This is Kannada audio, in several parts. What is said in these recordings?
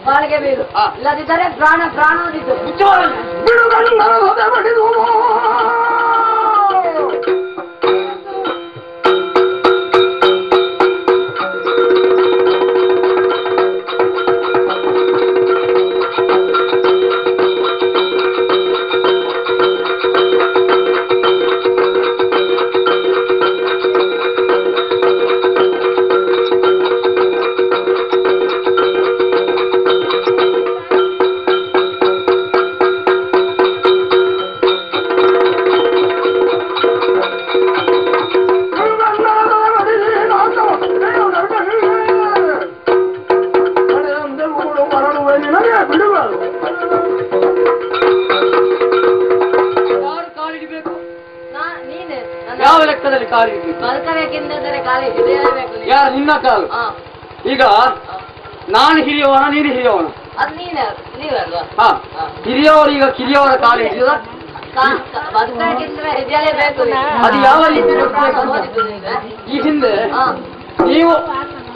ಬಾಳಿಗೆ ಬೀರು ಇಲ್ಲದಿದ್ದರೆ ಪ್ರಾಣ ಪ್ರಾಣೋದಿದ್ದು ಯಾವ ಲೆಕ್ಕದಲ್ಲಿ ಕಾಲು ನಿನ್ನ ಕಾಲು ಈಗ ನಾನು ಹಿರಿಯವನ ನೀನು ಹಿರಿಯವನ ಹಿರಿಯವರು ಈಗ ಕಿರಿಯವರ ಕಾಲು ಹಿಡಿದ ಅದು ಯಾವ ರೀತಿ ಈ ಹಿಂದೆ ನೀವು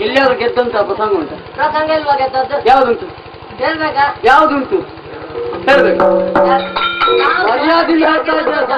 ಎಲ್ಲಿಯಾದ್ರೂ ಗೆದ್ದಂತ ಪ್ರಸಂಗ ಉಂಟು ಯಾವ್ದುಂಟು ಯಾವ್ದುಂಟು ಹೇಳ್ಬೇಕು ಮರ್ಯಾದಿಂದ ಹೇಳ್ತಾ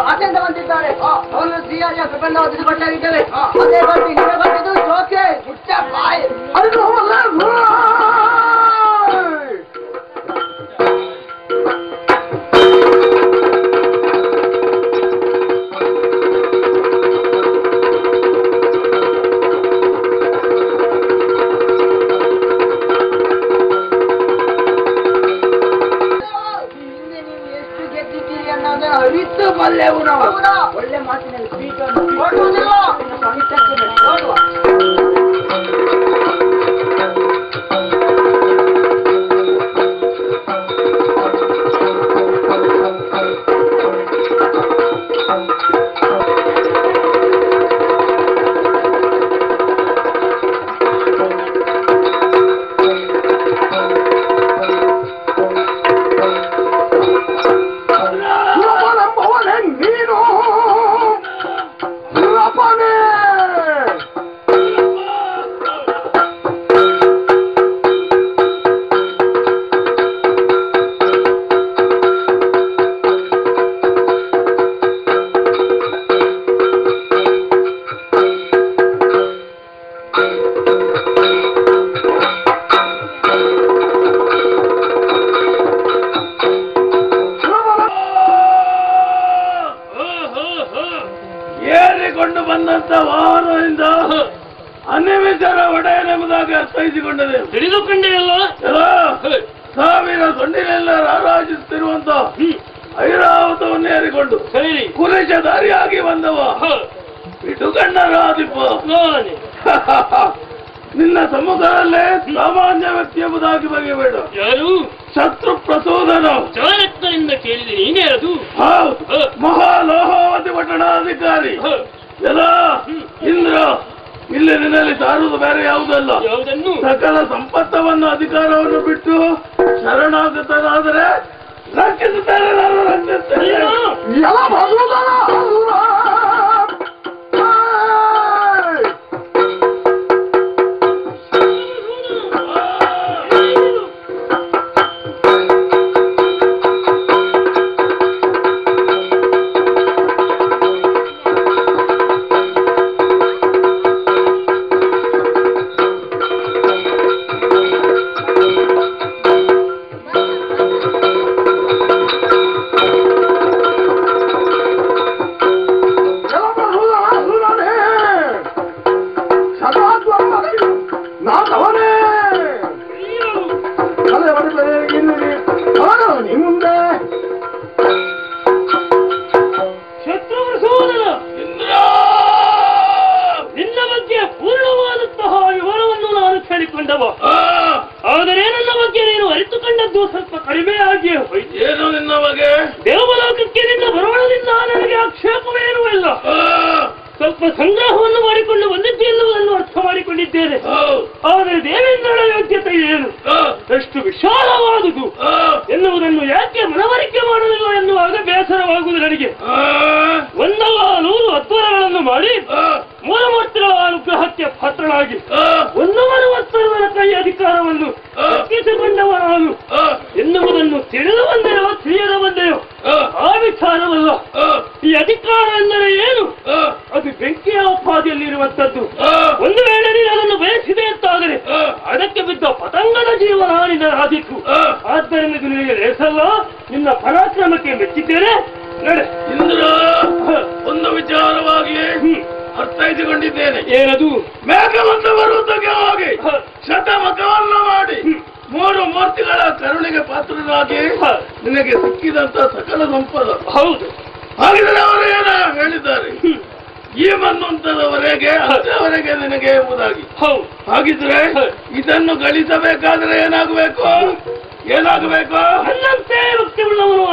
ಆಚೆಯಿಂದ ಬಂದಿದ್ದಾರೆ ಅವನು ಸಿಯಾರಿಯ ಪ್ರಬಂಧ ಕೊಟ್ಟಾಗಿದ್ದೇವೆ ಅದೇ ಗಟ್ಟಿ ನಿಮಗೆ ಕೊಟ್ಟಿದ್ದು ಜೋಕೆ ಹುಚ್ಚ ಬಾಯಿ ಅರಿತು ಬಲ್ಲೆವು ನಾವು ಒಳ್ಳೆ ಮಾತಿನಲ್ಲಿ ಅನ್ಯವಿಚಾರ ಒಡೆಯನೆಂಬುದಾಗಿ ಅರ್ಥೈಸಿಕೊಂಡದೆ. ತಿಳಿದುಕೊಂಡೆಯಲ್ಲ. ಸಾವಿರ ಸೊಂಡಿನೆಲ್ಲ ರಾರಾಜಿಸುತ್ತಿರುವಂತ ಐರಾವತವನ್ನು ಏರಿಕೊಂಡು ಸರಿ ಕುಲೇಶಧಾರಿಯಾಗಿ ಬಂದವ ಇಟುಕಣ್ಣರಾದಿಪ್ಪ. ನಿನ್ನ ಸಮ್ಮುಖದಲ್ಲೇ ಸಾಮಾನ್ಯ ವ್ಯಕ್ತಿ ಎಂಬುದಾಗಿ ಬಗೆಬೇಡ. ಯಾರು? ಶತ್ರು ಪ್ರಚೋದನ. ಚಾಣಕ್ಯರಿಂದ ಕೇಳಿದೆ, ನೀನೇ ಅದು? ಮಹಾಲೋಹಾವತಿ ಪಟ್ಟಣಾಧಿಕಾರಿ ಎಲ್ಲ ಇಂದ್ರ. ಇಲ್ಲಿ ನಿನ್ನಲ್ಲಿ ಸಾರುವುದು ಬೇರೆ ಯಾವುದಲ್ಲ. ಯಾವುದನ್ನು? ಸಕಲ ಸಂಪತ್ತವನ್ನು ಅಧಿಕಾರವನ್ನು ಬಿಟ್ಟು ಶರಣಾಗತನಾದರೆ ರಕ್ಷಿಸುತ್ತಾರೆ, ನಾನು ರಕ್ಷಿಸ್ತೇನೆ. ಆದರೆ ನನ್ನ ಬಗ್ಗೆ ನೀನು ಅರಿತುಕೊಂಡದ್ದು ಸ್ವಲ್ಪ ಕಡಿಮೆ ಆಗಿಯೇ ಹೋಯ್ತು. ಏನು ನಿನ್ನ ಬಗ್ಗೆ? ದೇವಲೋಕಕ್ಕೆ ನಿನ್ನ ಬರೋಣದಿಂದ ನನಗೆ ಆಕ್ಷೇಪವೇನೂ ಇಲ್ಲ. ಸ್ವಲ್ಪ ಸಂಗ್ರಹವನ್ನು ಮಾಡಿಕೊಂಡು ಬಂದಿದ್ದೆ ಎನ್ನುವುದನ್ನು ಅರ್ಥ ಮಾಡಿಕೊಂಡಿದ್ದೇನೆ. ಆದರೆ ದೇವೇಂದ್ರನ ಯೋಗ್ಯತೆ ಏನು, ಎಷ್ಟು ವಿಶಾಲವಾದುದು ಎನ್ನುವುದನ್ನು ಯಾಕೆ ಮನವರಿಕೆ ಮಾಡಲಿಲ್ಲ ಎನ್ನುವಾಗ ಬೇಸರವಾಗುವುದು ನನಗೆ. ಒಂದಲ್ಲ 100 ಅದ್ವರಗಳನ್ನು ಮಾಡಿ ಮೂಲಮೂರ್ತಿಗಳ ಅನುಗ್ರಹಕ್ಕೆ ಪಾತ್ರನಾಗಿ 140 ಕೈ ಅಧಿಕಾರವನ್ನು ತಪ್ಪಿಸಿಕೊಂಡವ ನಾನು ಎನ್ನುವುದನ್ನು ತಿಳಿದು ಬಂದೆಯೋ ತಿಳಿಯದ ಬಂದೆಯೋ ಆ ವಿಚಾರವಲ್ಲ. ಈ ಅಧಿಕಾರ ಎಂದರೆ ಏನು? ಅದು ಬೆಂಕಿಯ ಉಪಾದಿಯಲ್ಲಿರುವಂತದ್ದು. ಒಂದು ವೇಳೆ ನೀನು ಅದನ್ನು ಬಯಸಿದೆ ಅಂತಾದರೆ ಅದಕ್ಕೆ ಬಿದ್ದ ಪತಂಗದ ಜೀವನ ನಿನ್ನ ಆದಿತ್ತು. ಆದ್ದರಿಂದ ಇದು ನಿನಗೆ ಲೇಸಲ್ಲ. ನಿನ್ನ ಪರಾಕ್ರಮಕ್ಕೆ ಮೆಚ್ಚಿದ್ದೇನೆ. ನಡೆ. ಇಂದ್ರ, ಒಂದು ವಿಚಾರವಾಗಿ ಅರ್ಥೈಸಿಕೊಂಡಿದ್ದೇನೆ. ಏನದು? ಮೇಘವಂತ ಬರುವುದಕ್ಕೆ ಹೋಗಿ ಶತಮಕವನ್ನು ಮಾಡಿ 3 ಮೂರ್ತಿಗಳ ಕರುಣೆಗೆ ಪಾತ್ರನಾಗಿ ನಿನಗೆ ಸಿಕ್ಕಿದಂತ ಸಕಲ ಸಂಪದ. ಹೌದು. ಹಾಗಿದ್ರೆ ಅವರು ಏನ ಹೇಳಿದ್ದಾರೆ? ಈ ಮನ್ವಂತದವರೆಗೆ ಅಷ್ಟವರೆಗೆ ನಿನಗೆ ಎಂಬುದಾಗಿ. ಹಾಗಿದ್ರೆ ಇದನ್ನು ಗಳಿಸಬೇಕಾದ್ರೆ ಏನಾಗಬೇಕು? ನನ್ನಂತೆ ಭಕ್ತಿ ಉಳ್ಳವನು